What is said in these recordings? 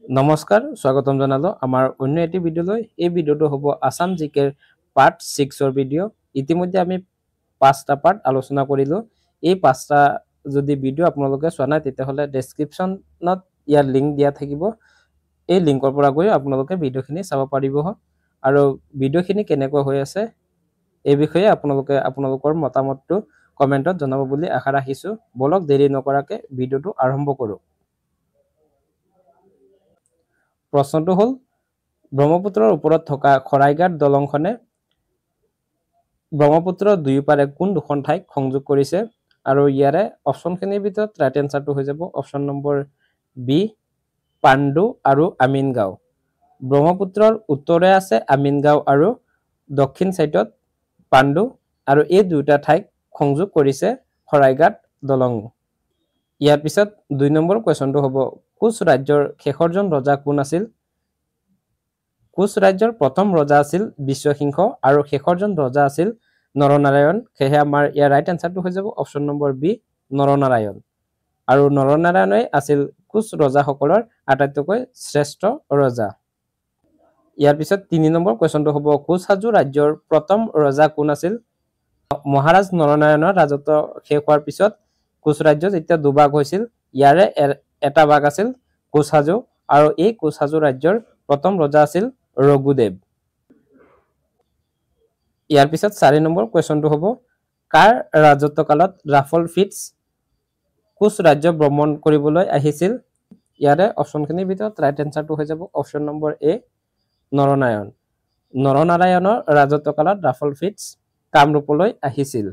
নমস্কাৰ স্বাগতম জনালো আমাৰ অন্য এটি ভিডিওলৈ এই ভিডিওটো হ'ব আসাম জিকেৰ পাৰ্ট 6 ৰ ভিডিও ইতিমধ্যে আমি 5টা পাৰ্ট আলোচনা কৰিলো এই 5টা যদি ভিডিও আপোনালোকে চোৱা নাই তেতিয়াহলে ডেসক্ৰিপচনত ইয়াৰ লিংক দিয়া থাকিব এই লিংকৰ পৰা গৈ আপোনালোকে ভিডিওখিনি চাব পাৰিব আৰু ভিডিওখিনি কেনেকৈ হৈ আছে এই বিষয়ে আপোনালোকে আপোনালোকৰ মতামতটো কমেন্টত জনাব বুলি আশা ৰাখিছো বলক দেৰি নকৰাকে ভিডিওটো আৰম্ভ কৰো প্ৰশ্নটো হল ব্ৰহ্মপুত্ৰৰ ওপৰত থকা খৰাইঘাট দলংখনে ব্ৰহ্মপুত্ৰৰ দুয়োপাৰে কোন দুখন ঠাইক সংযোগ কৰিছে আৰু ইয়াৰে অপচনখিনিৰ ভিতৰত ৰাইট এনসাৰটো হৈ যাব অপচন নম্বৰ বি পাণ্ডু আৰু আমিনগাঁও ব্ৰহ্মপুত্ৰৰ উত্তৰে আছে আমিনগাঁও আৰু দক্ষিণ সাইডত পাণ্ডু আৰু এই দুটা ঠাইক সংযোগ কৰিছে খৰাইঘাট দলং ইয়াৰ পিছত 2 নম্বৰ কোৱেশ্চনটো হ'ব কোচ ৰাজ্যৰ শেষৰজন ৰজা কোন আছিল কোচ ৰাজ্যৰ প্ৰথম ৰজা আছিল বিশ্বসিংহ আৰু শেষৰজন ৰজা আছিল নৰনাৰায়ণ সেয়ে আমাৰ ইয়াৰ ৰাইট এনসাৰটো হৈ যাব অপচন নম্বৰ বি নৰনাৰায়ণ আৰু নৰনাৰায়ণে আছিল কোচ ৰজাসকলৰ আটাইতকৈ শ্ৰেষ্ঠ ৰজা ইয়াৰ পিছত 3 নম্বৰ কোৱেশ্চনটো হ'ব কোচ হাজো ৰাজ্যৰ প্ৰথম ৰজা কোন আছিল মহাৰাজ নৰনাৰায়ণৰ ৰাজত্ব শেষ হোৱাৰ পিছত কোচ ৰাজ্য যেতিয়া দুভাগ হৈছিল ইয়াৰে এটা ভাগ আছিল কোচ হাজো আৰু এই কোচ হাজো ৰাজ্যৰ প্ৰথম ৰজা আছিল ৰঘুদেৱ ইয়াৰ পিছত 4 নম্বৰ কোৱেশ্চনটো হ'ব কাৰ ৰাজত্ব কালত ৰাফল ফিটছ কোচ ৰাজ্য ভ্ৰমণ কৰিবলৈ আহিছিল ইয়াৰে অপচনখিনিৰ ভিতৰত ৰাইট এনসাৰটো হৈ যাব অপচন নম্বৰ এ নৰনাৰায়ণৰ ৰাজত্ব কালত ৰাফল ফিটছ কামৰূপলৈ আহিছিল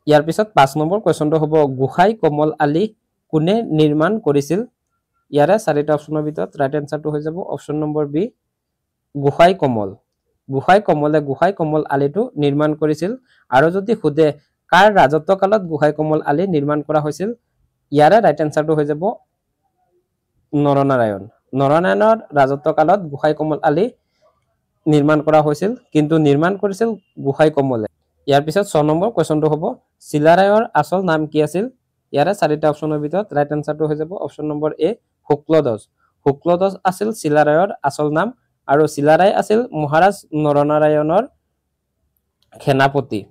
ইয়াৰ পিছত 5 নম্বৰ কোৱেশ্চনটো হ'ব গোহাই কমল আলী কোনে নিৰ্মাণ কৰিছিল ইয়াৰে 4টা অপচনৰ ভিতৰত ৰাইট এনসাৰটো হৈ যাব option number B Gohai Kamal আলীটো নিৰ্মাণ কৰিছিল আৰু যদি খুদে কাৰ ৰাজত্ব কালত গোহাই কমল আলী নিৰ্মাণ কৰা হৈছিল ইয়াৰে ৰাইট এনসাৰটো হৈ যাব নৰনাৰায়ণৰ ৰাজত্ব কালত গোহাই কমল আলী নিৰ্মাণ কৰা হৈছিল কিন্তু নিৰ্মাণ কৰিছিল গোহাই কমলে ইয়াৰ পিছত 6 নম্বৰ কোৱেশ্চনটো হ'ব চিলাৰায়ৰ আচল নাম কি আছিল ইয়াৰে 4টা অপচনৰ ভিতৰত ৰাইট এনসাৰটো হৈ যাব অপচন নম্বৰ এ শুক্লধ্বজ আছিল চিলাৰায়ৰ আচল নাম আৰু চিলাৰায় আছিল মহাৰাজ নৰনাৰায়ণৰ সেনাপতি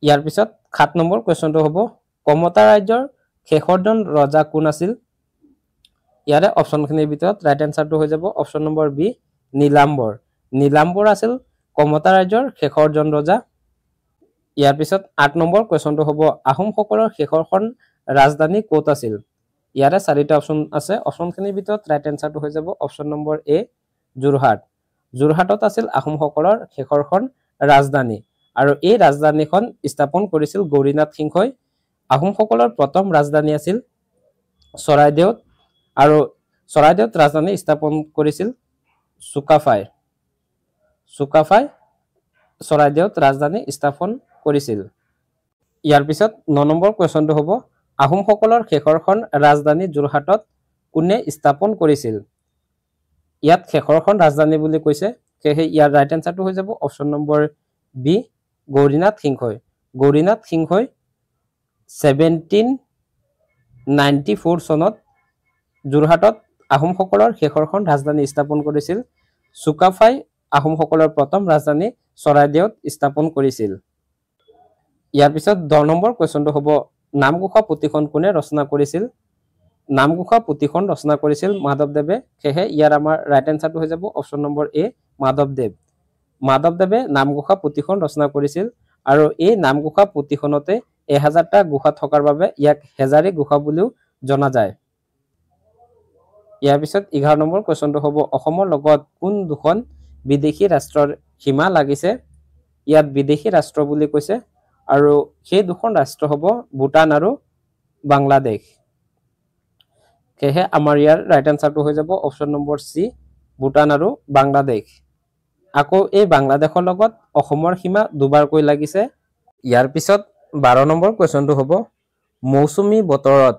ইয়াৰ পিছত 7 নম্বৰ কোৱেশ্চনটো হ'ব কমতা ৰাজ্যৰ শেষৰজন ৰজা কোন আছিল ইয়াৰে অপচনখিনিৰ ভিতৰত ৰাইট এনসাৰটো হৈ যাব অপচন নম্বৰ বি নীলাম্বৰ আছিল কমতা ৰাজ্যৰ শেষৰজন ৰজা ইয়াৰ পিছত 8 নম্বৰ কোৱেশ্চনটো হ'ব আহোমসকলৰ শেষৰখন ৰাজধানী ক'ত আছিল ইয়াৰে 4টা অপচন আছে অপচনখিনিৰ ভিতৰত ৰাইট এনসাৰটো হৈ যাব অপচন নম্বৰ এ যোৰহাটত আছিল আহোমসকলৰ শেষৰখন ৰাজধানী আৰু এই ৰাজধানীখন স্থাপন কৰিছিল গৌৰীনাথ সিংহই আহোমসকলৰ প্ৰথম ৰাজধানী আছিল চৰাইদেউত আৰু চৰাইদেউত ৰাজধানী স্থাপন কৰিছিল চুকাফাই চৰাইদেউত ৰাজধানী স্থাপন কৰিছিল ইয়াৰ পিছত 9 নম্বৰ কোৱেশ্চনটো হ'ব আহোমসকলৰ শেষৰখন ৰাজধানী যোৰহাটত কোনে স্থাপন কৰিছিল ইয়াত শেষৰখন ৰাজধানী বুলি কৈছে সেয়ে ইয়াৰ ৰাইট এনসাৰটো হৈ যাব অপচন নম্বৰ বি গৌৰীনাথ সিংহই 1794 চনত যোৰহাটত আহোমসকলৰ শেষৰখন ৰাজধানী স্থাপন কৰিছিল চুকাফাই আহোমসকলৰ প্ৰথম ৰাজধানী চৰাইদেউত স্থাপন কৰিছিল ইয়াৰ পিছত 10 নম্বৰ কোৱেশ্চনটো হ'ব নামঘোষা পুথিখন কোনে ৰচনা কৰিছিল নামঘোষা পুথিখন ৰচনা কৰিছিল মাধৱদেৱে সেয়ে ইয়াৰ আমাৰ ৰাইট এনসাৰটো হৈ যাব অপচন নম্বৰ এ মাধৱদেৱে নামঘোষা পুথিখন ৰচনা কৰিছিল আৰু এই নামঘোষা পুথিখনতে 1000টা গুহা থকাৰ বাবে ইয়াক হেজাৰী গুহা বুলিও জনা যায় ইয়াৰ পিছত 11 নম্বৰ কোৱেশ্চনটো হ'ব অসমৰ লগত কোন দুখন বিদেশী ৰাষ্ট্ৰৰ সীমা লাগিছে ইয়াত বিদেশী ৰাষ্ট্ৰ বুলি কৈছে আৰু সেই দুখন ৰাষ্ট্ৰ হ'ব ভূটান আৰু বাংলাদেশ সেয়ে আমাৰ ইয়াৰ ৰাইট এনসাৰটো হৈ যাব অপচন নম্বৰ সি ভূটান আৰু বাংলাদেশ আকৌ এই বাংলাদেশৰ লগত অসমৰ সীমা দুবাৰকৈ লাগিছে ইয়াৰ পিছত 12 নম্বৰ কোৱেশ্চনটো হ'ব মৌচুমী বতৰত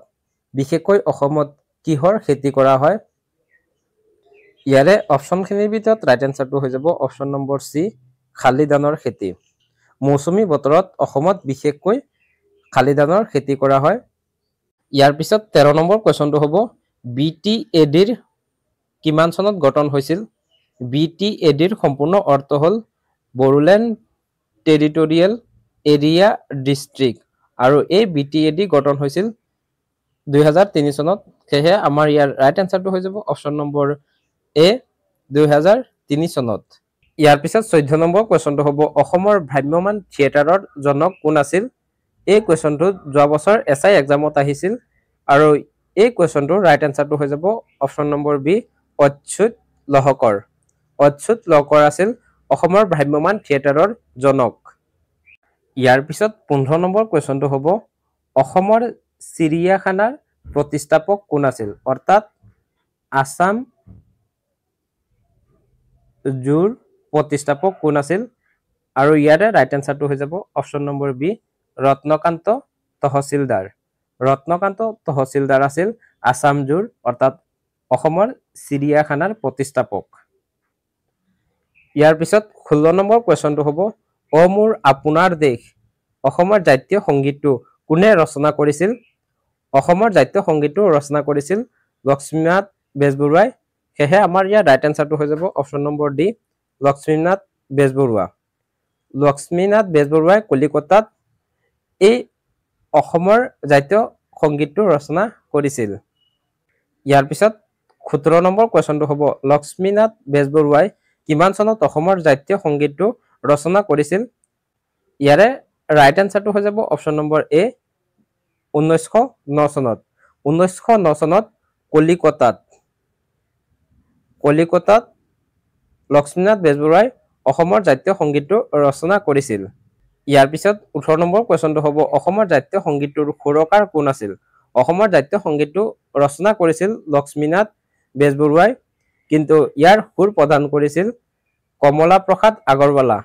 বিশেষকৈ অসমত কিহৰ খেতি কৰা হয় ইয়াৰে অপচনখিনিৰ ভিতৰত ৰাইট এনসাৰটো হৈ যাব অপচন নম্বৰ সি খালি ধানৰ খেতি মৌচুমী বতৰত অসমত বিশেষকৈ শালি ধানৰ খেতি কৰা হয়। ইয়াৰ পিছত 13 নম্বৰ কুৱেশ্যনটো হ'ব BTADৰ কিমান চনত গঠন হৈছিল? BTADৰ সম্পূৰ্ণ অৰ্থ হ'ল বড়োলেণ্ড টেৰিটৰিয়েল এৰিয়া ডিষ্ট্ৰিক্ট আৰু এই BTAD গঠন হৈছিল 2003 চনত। সেয়ে আমাৰ ইয়াৰ ৰাইট এনসাৰটো হৈ যাব অপচন নম্বৰ এ 2003 চনত। ইয়াৰ পিছত 14 নম্বৰ কুৱেশ্যনটো হ'ব অসমৰ ভ্ৰাম্যমান থিয়েটাৰৰ জনক কোন আছিল? এই কুৱেশ্যনটো যোৱা বছৰ SI এক্সামত আহিছিল আৰু এই কুৱেশ্যনটোৰ ৰাইট এনসাৰটো হৈ যাব option number b Achyut Lahkar. Achyut Lahkar আছিল অসমৰ ভ্ৰাম্যমান থিয়েটাৰৰ জনক। ইয়াৰ পিছত 15 নম্বৰ কুৱেশ্যনটো হ'ব অসমৰ চিৰিয়াখানাৰ প্ৰতিষ্ঠাপক কোন আছিল? অৰ্থাৎ আসাম জুৰ প্ৰতিষ্ঠাপক কোন আছিল? আৰু ইয়াৰে ৰাইট এনসাৰটো হৈ যাব option number b Ratnakanta Tahsildar. Ratnakanta Tahsildar আছিল আসাম জুৰ অৰ্থাৎ অসমৰ চিৰিয়াখানাৰ প্ৰতিষ্ঠাপক। ইয়াৰ পিছত 16 নম্বৰ কুৱেশ্যনটো হ'ব অ মোৰ আপোনাৰ দেশ অসমৰ জাতীয় সংগীতটো কোনে ৰচনা কৰিছিল? অসমৰ জাতীয় সংগীতটো ৰচনা কৰিছিল লক্ষ্মীনাথ বেজবৰুৱাই। সেয়ে আমাৰ ইয়াৰ ৰাইট এনসাৰটো হৈ যাব option number d Lakshminath Bezbaroa. Lakshminath বেজবৰুৱাই কলিকতাত এই অসমৰ জাতীয় সংগীতটো ৰচনা কৰিছিল। ইয়াৰ পিছত 17 নম্বৰ কুৱেশ্যনটো হ'ব লক্ষ্মীনাথ বেজবৰুৱাই কিমান চনত অসমৰ জাতীয় সংগীতটো ৰচনা কৰিছিল? ইয়াৰে ৰাইট এনসাৰটো হৈ যাব অপচন নম্বৰ এ 1909 চনত। 1909 চনত কলিকতাত লক্ষ্মীনাথ বেজবৰুৱাই অসমৰ জাতীয় সংগীতটো ৰচনা কৰিছিল। ইয়াৰ পিছত 18 নম্বৰ কুৱেশ্যনটো হ'ব অসমৰ জাতীয় সংগীতটোৰ সুৰকাৰ কোন আছিল? অসমৰ জাতীয় সংগীতটো ৰচনা কৰিছিল লক্ষ্মীনাথ বেজবৰুৱাই, কিন্তু ইয়াৰ সুৰ প্ৰদান কৰিছিল কমলা প্ৰসাদ আগৰৱালা।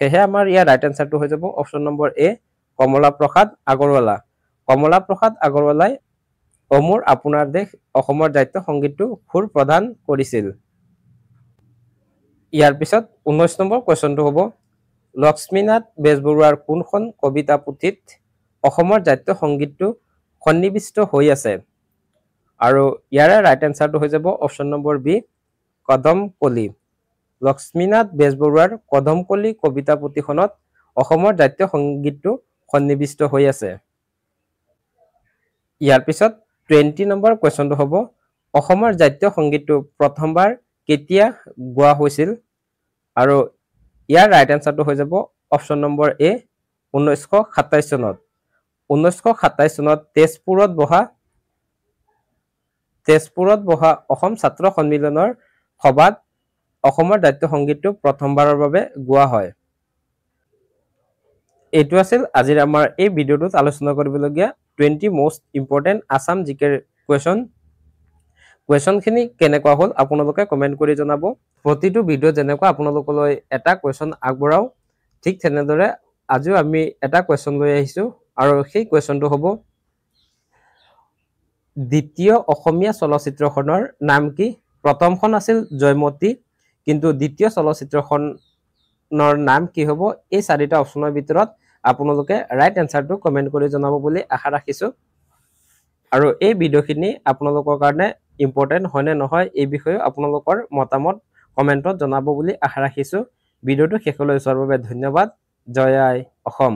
সেয়ে আমাৰ ইয়াৰ ৰাইট এনসাৰটো হৈ যাব অপচন নম্বৰ এ কমলা প্ৰসাদ আগৰৱালা। কমলা প্ৰসাদ আগৰৱালাই অ মোৰ আপোনাৰ দেশ অসমৰ জাতীয় সংগীতটো সুৰ প্ৰদান কৰিছিল। ইয়াৰ পিছত 19 নম্বৰ কুৱেশ্যনটো হ'ব লক্ষ্মীনাথ বেজবৰুৱাৰ কোনখন কবিতা পুথিত অসমৰ জাতীয় সংগীতটো সন্নিৱিষ্ট হৈ আছে? আৰু ইয়াৰে ৰাইট এনসাৰটো হৈ যাব অপচন নম্বৰ বি কদমকলি। লক্ষ্মীনাথ বেজবৰুৱাৰ কদমকলি কবিতা পুথিখনত অসমৰ জাতীয় সংগীতটো সন্নিৱিষ্ট হৈ আছে। ইয়াৰ পিছত 20 নম্বৰ কুৱেশ্যনটো হ'ব অসমৰ জাতীয় সংগীতটো প্ৰথমবাৰ কেতিয়া গোৱা হৈছিল? আৰু ইয়াৰ ৰাইট এনসাৰটো হৈ যাব অপচন নম্বৰ এ 1927 চনত। 1927 চনত তেজপুৰত বহা অসম ছাত্ৰ সন্মিলনৰ সভাত অসমৰ জাতীয় সংগীতটো প্ৰথমবাৰৰ বাবে গোৱা হয়। এইটো আছিল আজিৰ আমাৰ এই ভিডিঅ'টোত আলোচনা কৰিবলগীয়া 20 মোষ্ট ইম্পৰ্টেণ্ট আসাম জিকে কুৱেশ্যনখিনি কেনেকুৱা হ'ল আপোনালোকে কমেণ্ট কৰি জনাব। প্ৰতিটো ভিডিঅ' যেনেকুৱা আপোনালোকলৈ এটা কুৱেশ্যন আগবঢ়াও ঠিক তেনেদৰে আজিও আমি এটা কুৱেশ্যন লৈ আহিছোঁ আৰু সেই কুৱেশ্যনটো হ'ব দ্বিতীয় অসমীয়া চলচ্চিত্ৰখনৰ নাম কি? প্ৰথমখন আছিল জয়মতী, কিন্তু দ্বিতীয় চলচ্চিত্ৰখনৰ নাম কি হ'ব? এই 4টা অপশ্যনৰ ভিতৰত আপোনালোকে ৰাইট এনসাৰটো কমেণ্ট কৰি জনাব বুলি আশা ৰাখিছোঁ। আৰু এই ভিডিঅ'খিনি আপোনালোকৰ কাৰণে ইম্পৰ্টেণ্ট হয় নে নহয় এই বিষয়ে আপোনালোকৰ মতামত কমেণ্টত জনাব বুলি আশা ৰাখিছোঁ। ভিডিঅ'টো শেষলৈ চোৱাৰ বাবে ধন্যবাদ। জয় আই অসম।